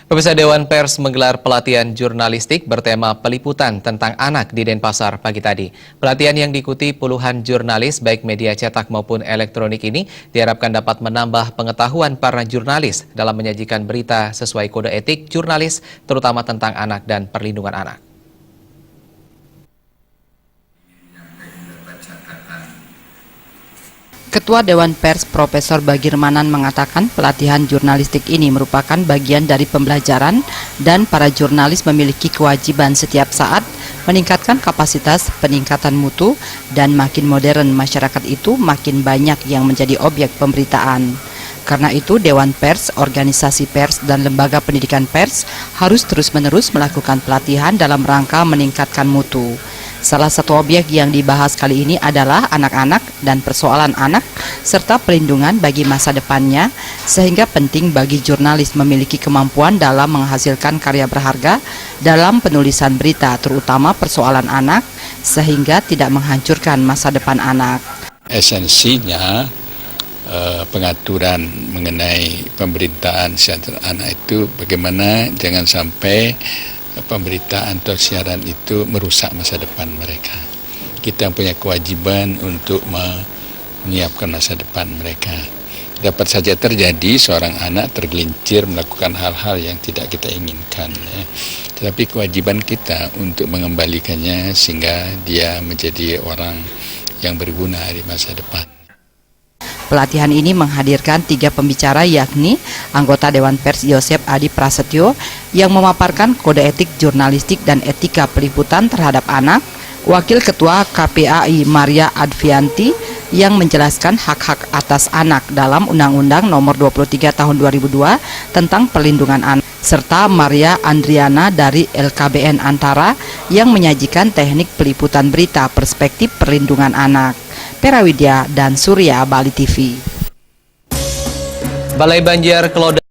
Pemirsa, Dewan Pers menggelar pelatihan jurnalistik bertema peliputan tentang anak di Denpasar pagi tadi. Pelatihan yang diikuti puluhan jurnalis baik media cetak maupun elektronik ini diharapkan dapat menambah pengetahuan para jurnalis dalam menyajikan berita sesuai kode etik jurnalis, terutama tentang anak dan perlindungan anak. Ketua Dewan Pers Profesor Bagirmanan mengatakan pelatihan jurnalistik ini merupakan bagian dari pembelajaran dan para jurnalis memiliki kewajiban setiap saat meningkatkan kapasitas, peningkatan mutu, dan makin modern masyarakat itu makin banyak yang menjadi objek pemberitaan. Karena itu Dewan Pers, organisasi pers, dan lembaga pendidikan pers harus terus-menerus melakukan pelatihan dalam rangka meningkatkan mutu. Salah satu objek yang dibahas kali ini adalah anak-anak dan persoalan anak serta perlindungan bagi masa depannya, sehingga penting bagi jurnalis memiliki kemampuan dalam menghasilkan karya berharga dalam penulisan berita, terutama persoalan anak, sehingga tidak menghancurkan masa depan anak. Esensinya pengaturan mengenai pemberitaan siaran anak itu bagaimana jangan sampai pemberitaan atau siaran itu merusak masa depan mereka. Kita punya kewajiban untuk menyiapkan masa depan mereka. Dapat saja terjadi seorang anak tergelincir melakukan hal-hal yang tidak kita inginkan, ya. Tetapi kewajiban kita untuk mengembalikannya sehingga dia menjadi orang yang berguna di masa depan. Pelatihan ini menghadirkan 3 pembicara, yakni anggota Dewan Pers Yosep Adi Prasetyo yang memaparkan kode etik jurnalistik dan etika peliputan terhadap anak, Wakil Ketua KPAI Maria Advianti yang menjelaskan hak-hak atas anak dalam Undang-Undang Nomor 23 Tahun 2002 tentang perlindungan anak, serta Maria Andriana dari LKBN Antara yang menyajikan teknik peliputan berita perspektif perlindungan anak. Perawidya dan Surya, Bali TV. Balai Banjar Kelodar